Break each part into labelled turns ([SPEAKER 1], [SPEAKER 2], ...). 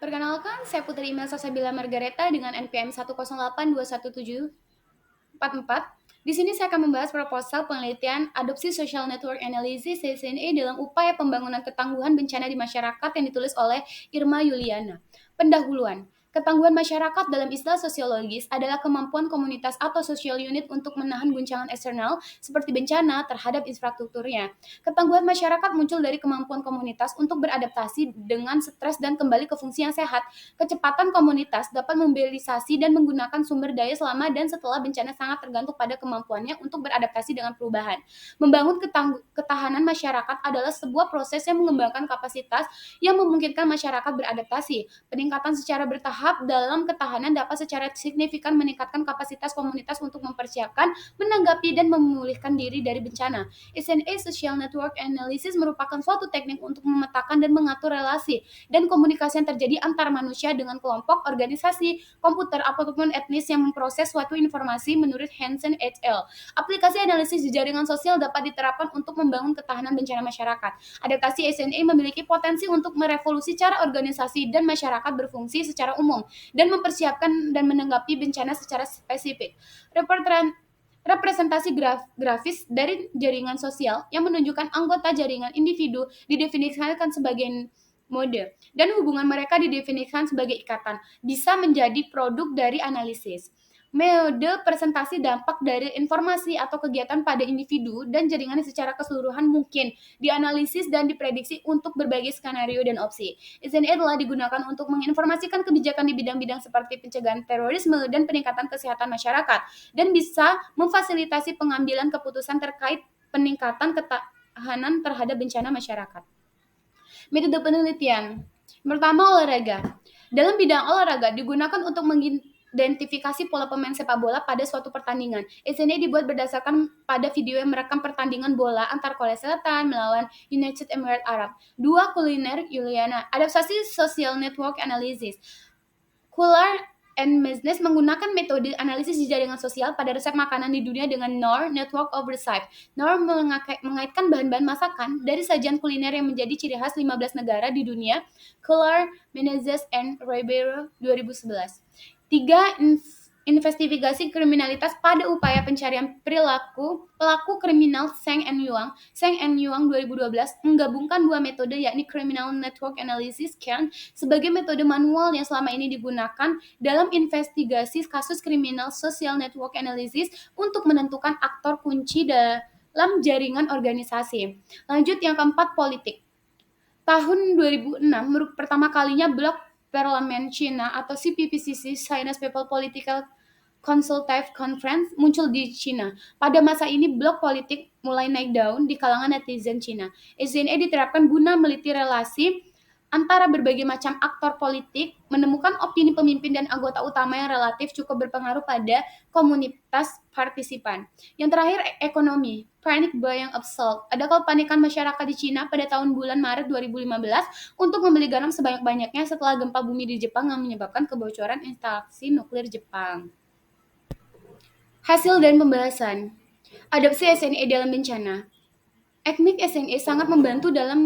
[SPEAKER 1] Perkenalkan, saya Putri Email Sasabila Margareta dengan NPM 108217444. Di sini saya akan membahas proposal penelitian adopsi social network analysis (SNA) dalam upaya pembangunan ketangguhan bencana di masyarakat yang ditulis oleh Irma Yuliana. Pendahuluan. Ketangguhan masyarakat dalam istilah sosiologis adalah kemampuan komunitas atau social unit untuk menahan guncangan eksternal seperti bencana terhadap infrastrukturnya. Ketangguhan masyarakat muncul dari kemampuan komunitas untuk beradaptasi dengan stres dan kembali ke fungsi yang sehat. Kecepatan komunitas dapat mobilisasi dan menggunakan sumber daya selama dan setelah bencana sangat tergantung pada kemampuannya untuk beradaptasi dengan perubahan. Membangun ketahanan masyarakat adalah sebuah proses yang mengembangkan kapasitas yang memungkinkan masyarakat beradaptasi. Peningkatan secara bertahap dalam ketahanan dapat secara signifikan meningkatkan kapasitas komunitas untuk mempersiapkan, menanggapi, dan memulihkan diri dari bencana. SNA Social Network Analysis merupakan suatu teknik untuk memetakan dan mengatur relasi dan komunikasi yang terjadi antar manusia dengan kelompok, organisasi, komputer, ataupun etnis yang memproses suatu informasi menurut Hansen et al. Aplikasi analisis di jaringan sosial dapat diterapkan untuk membangun ketahanan bencana masyarakat. Adaptasi SNA memiliki potensi untuk merevolusi cara organisasi dan masyarakat berfungsi secara umum dan mempersiapkan dan menanggapi bencana secara spesifik. Representasi grafis dari jaringan sosial yang menunjukkan anggota jaringan individu didefinisikan sebagai mode, dan hubungan mereka didefinisikan sebagai ikatan, bisa menjadi produk dari analisis. Mode presentasi dampak dari informasi atau kegiatan pada individu dan jaringan secara keseluruhan mungkin dianalisis dan diprediksi untuk berbagai skenario dan opsi. SNA telah digunakan untuk menginformasikan kebijakan di bidang-bidang seperti pencegahan terorisme dan peningkatan kesehatan masyarakat, dan bisa memfasilitasi pengambilan keputusan terkait peningkatan ketahanan terhadap bencana masyarakat. Metode penelitian. Pertama, olahraga. Dalam bidang olahraga digunakan untuk mengidentifikasi pola pemain sepak bola pada suatu pertandingan. SNA dibuat berdasarkan pada video yang merekam pertandingan bola antar Korea Selatan melawan United Emirates Arab. 2. Kuliner Juliana. Adaptasi social network analysis. Kular and Business menggunakan metode analisis di jaringan sosial pada resep makanan di dunia dengan NOR, Network of Recipe. NOR mengaitkan bahan-bahan masakan dari sajian kuliner yang menjadi ciri khas 15 negara di dunia. Kular, Menezes, and Ribeiro 2011. 3. Investigasi kriminalitas pada upaya pencarian perilaku pelaku kriminal Seng and Yuang 2012 menggabungkan dua metode, yakni Criminal Network Analysis (CAN) sebagai metode manual yang selama ini digunakan dalam investigasi kasus kriminal, Social Network Analysis untuk menentukan aktor kunci dalam jaringan organisasi. Lanjut, yang keempat, politik. Tahun 2006 pertama kalinya blok Parlemen Cina atau CPPCC (Chinese People Political Consultative Conference) muncul di Cina. Pada masa ini blok politik mulai naik daun di kalangan netizen Cina. SNA diterapkan guna meliti relasi antara berbagai macam aktor politik, menemukan opini pemimpin dan anggota utama yang relatif cukup berpengaruh pada komunitas partisipan. Yang terakhir, ekonomi. Panic buying of salt. Ada kepanikan masyarakat di Cina pada tahun bulan Maret 2015 untuk membeli garam sebanyak-banyaknya setelah gempa bumi di Jepang yang menyebabkan kebocoran instalasi nuklir Jepang. Hasil dan pembahasan. Adopsi SNA dalam bencana. Teknik SNA sangat membantu dalam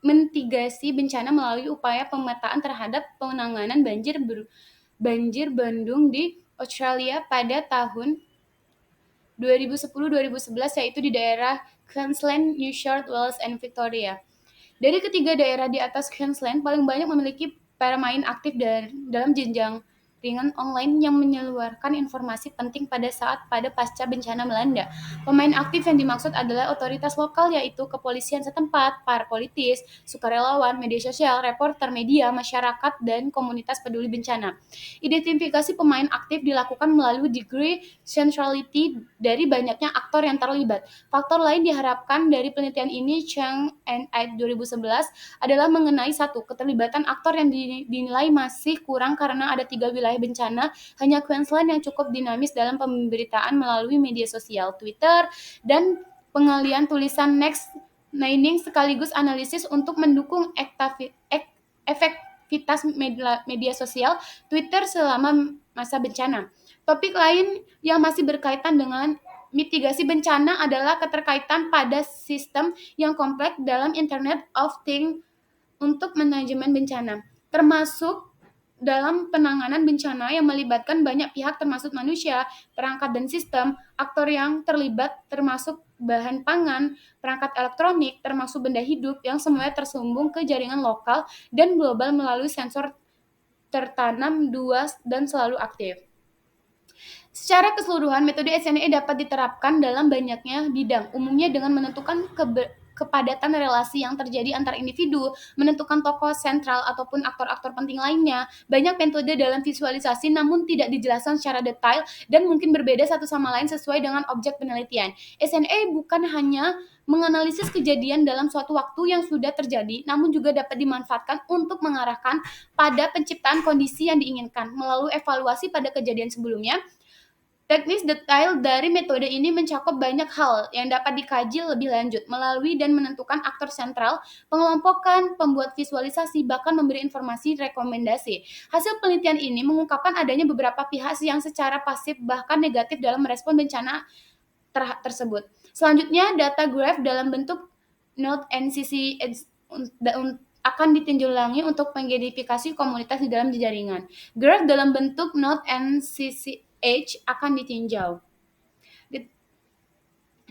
[SPEAKER 1] mitigasi bencana melalui upaya pemetaan terhadap penanganan banjir bandang di Australia pada tahun 2010-2011, yaitu di daerah Queensland, New South Wales, dan Victoria. Dari ketiga daerah di atas, Queensland paling banyak memiliki pemain aktif dalam jenjang ringan online yang menyeluarkan informasi penting pada pasca bencana melanda. Pemain aktif yang dimaksud adalah otoritas lokal, yaitu kepolisian setempat, para politis, sukarelawan, media sosial, reporter media, masyarakat, dan komunitas peduli bencana. Identifikasi pemain aktif dilakukan melalui degree centrality dari banyaknya aktor yang terlibat. Faktor lain diharapkan dari penelitian ini, Chang and Ait 2011, adalah mengenai satu, keterlibatan aktor yang dinilai masih kurang karena ada 3 wilayah bencana. Hanya Queensland yang cukup dinamis dalam pemberitaan melalui media sosial, Twitter, dan pengalian tulisan Next Mining sekaligus analisis untuk mendukung efektivitas media sosial Twitter selama masa bencana. Topik lain yang masih berkaitan dengan mitigasi bencana adalah keterkaitan pada sistem yang kompleks dalam Internet of Things untuk manajemen bencana. termasuk dalam penanganan bencana yang melibatkan banyak pihak termasuk manusia, perangkat dan sistem, aktor yang terlibat termasuk bahan pangan, perangkat elektronik, termasuk benda hidup yang semuanya tersambung ke jaringan lokal dan global melalui sensor tertanam dua dan selalu aktif. Secara keseluruhan, metode SNE dapat diterapkan dalam banyaknya bidang, umumnya dengan menentukan kepadatan relasi yang terjadi antar individu, menentukan tokoh sentral ataupun aktor-aktor penting lainnya. Banyak metode dalam visualisasi namun tidak dijelaskan secara detail dan mungkin berbeda satu sama lain sesuai dengan objek penelitian. SNE bukan hanya menganalisis kejadian dalam suatu waktu yang sudah terjadi, namun juga dapat dimanfaatkan untuk mengarahkan pada penciptaan kondisi yang diinginkan melalui evaluasi pada kejadian sebelumnya. Teknis detail dari metode ini mencakup banyak hal yang dapat dikaji lebih lanjut melalui dan menentukan aktor sentral, pengelompokan, pembuat visualisasi, bahkan memberi informasi rekomendasi. Hasil penelitian ini mengungkapkan adanya beberapa pihak yang secara pasif bahkan negatif dalam merespon bencana tersebut. Selanjutnya, data graph dalam bentuk Node NCC akan ditinjaulangi untuk mengidentifikasi komunitas di dalam jaringan. Graph dalam bentuk Node NCCH akan ditinjau.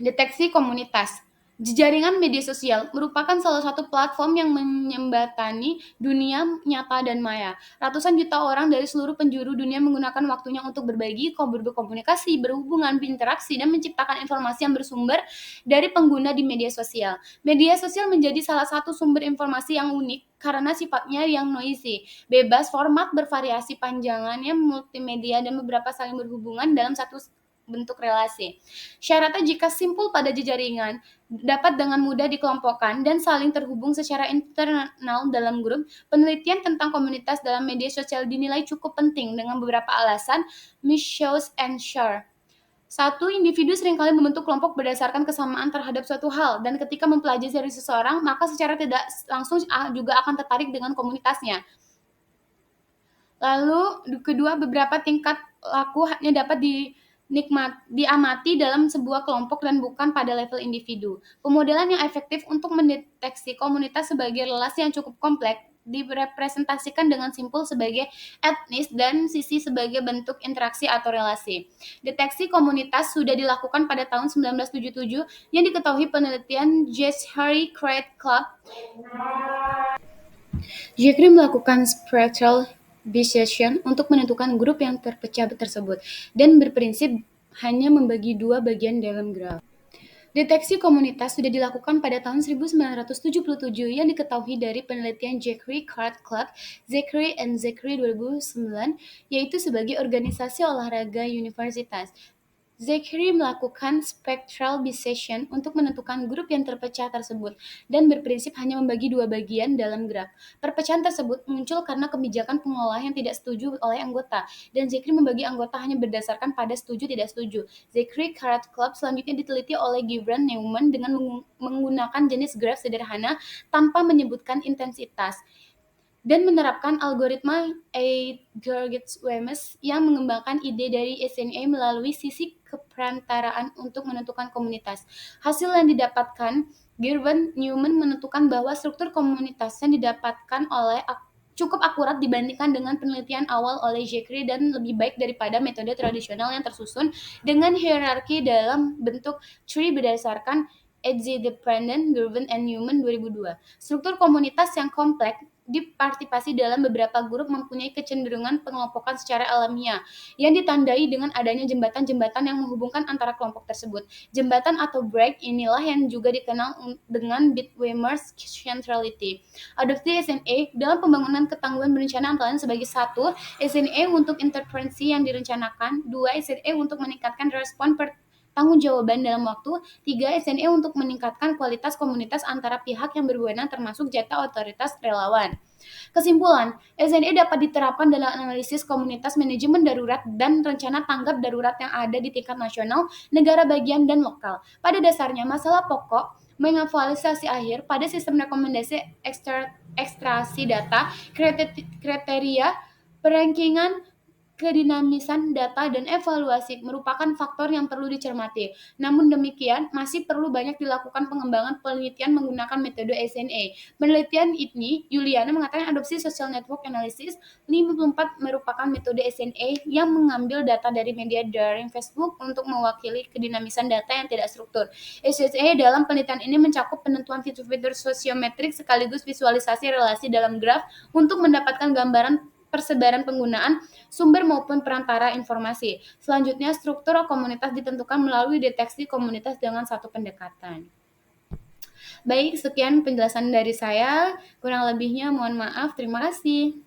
[SPEAKER 1] Deteksi komunitas. Jaringan media sosial merupakan salah satu platform yang menyembatani dunia nyata dan maya. Ratusan juta orang dari seluruh penjuru dunia menggunakan waktunya untuk berbagi, berkomunikasi, berhubungan, berinteraksi, dan menciptakan informasi yang bersumber dari pengguna di media sosial. Media sosial menjadi salah satu sumber informasi yang unik karena sifatnya yang noisy, bebas, format bervariasi panjangannya, multimedia, dan beberapa saling berhubungan dalam satu bentuk relasi. Syaratnya jika simpul pada jejaringan, dapat dengan mudah dikelompokkan dan saling terhubung secara internal dalam grup. Penelitian tentang komunitas dalam media sosial dinilai cukup penting dengan beberapa alasan. Michaud and Shar. Satu, individu seringkali membentuk kelompok berdasarkan kesamaan terhadap suatu hal, dan ketika mempelajari dari seseorang, maka secara tidak langsung juga akan tertarik dengan komunitasnya. Lalu, kedua, beberapa tingkat laku hanya dapat diamati dalam sebuah kelompok dan bukan pada level individu. Pemodelan yang efektif untuk mendeteksi komunitas sebagai relasi yang cukup kompleks direpresentasikan dengan simpul sebagai etnis dan sisi sebagai bentuk interaksi atau relasi. Deteksi komunitas sudah dilakukan pada tahun 1977 yang diketahui penelitian Jeffrey Craig Club. Jeffrey melakukan spectral dissection untuk menentukan grup yang terpecah tersebut dan berprinsip hanya membagi dua bagian dalam graf. Deteksi komunitas sudah dilakukan pada tahun 1977 yang diketahui dari penelitian Jeffrey Craig Club, Zachary and Zachary 2009, yaitu sebagai organisasi olahraga universitas. Zachary melakukan spectral dissection untuk menentukan grup yang terpecah tersebut dan berprinsip hanya membagi dua bagian dalam graf. Perpecahan tersebut muncul karena kebijakan pengelola yang tidak setuju oleh anggota, dan Zachary membagi anggota hanya berdasarkan pada setuju tidak setuju. Zachary Carrot Club selanjutnya diteliti oleh Gibran Neumann dengan menggunakan jenis graf sederhana tanpa menyebutkan intensitas, dan menerapkan algoritma Edgar-Wemes yang mengembangkan ide dari SNE melalui sisi keperantaraan untuk menentukan komunitas. Hasil yang didapatkan, Gibran Neumann menentukan bahwa struktur komunitas yang didapatkan oleh cukup akurat dibandingkan dengan penelitian awal oleh Jeffrey dan lebih baik daripada metode tradisional yang tersusun dengan hierarki dalam bentuk tree berdasarkan Edge-Dependent, Gibran and Neumann 2002. Struktur komunitas yang kompleks dipartisipasi dalam beberapa grup mempunyai kecenderungan pengelompokan secara alamiah yang ditandai dengan adanya jembatan-jembatan yang menghubungkan antara kelompok tersebut. Jembatan atau break inilah yang juga dikenal dengan Bitwamer's centrality. Adopsi SNE dalam pembangunan ketangguhan berencana antara lain sebagai 1. SNE untuk intervensi yang direncanakan, 2. SNE untuk meningkatkan respon tanggung-jawaban dalam waktu, 3. SNE untuk meningkatkan kualitas komunitas antara pihak yang berwenang termasuk jatah otoritas relawan. Kesimpulan, SNE dapat diterapkan dalam analisis komunitas, manajemen darurat, dan rencana tanggap darurat yang ada di tingkat nasional, negara bagian, dan lokal. Pada dasarnya, masalah pokok mengevaluasi akhir pada sistem rekomendasi ekstraksi data, kriteria, perankingan, Kedinamisan data dan evaluasi merupakan faktor yang perlu dicermati. Namun demikian, masih perlu banyak dilakukan pengembangan penelitian menggunakan metode SNA. Penelitian ini, Juliana mengatakan adopsi social network analysis 54 merupakan metode SNA yang mengambil data dari media daring Facebook untuk mewakili kedinamisan data yang tidak struktur. SNA dalam penelitian ini mencakup penentuan fitur-fitur sosiometrik sekaligus visualisasi relasi dalam graf untuk mendapatkan gambaran persebaran penggunaan sumber maupun perantara informasi. Selanjutnya, struktur komunitas ditentukan melalui deteksi komunitas dengan satu pendekatan. Baik, sekian penjelasan dari saya. Kurang lebihnya mohon maaf. Terima kasih.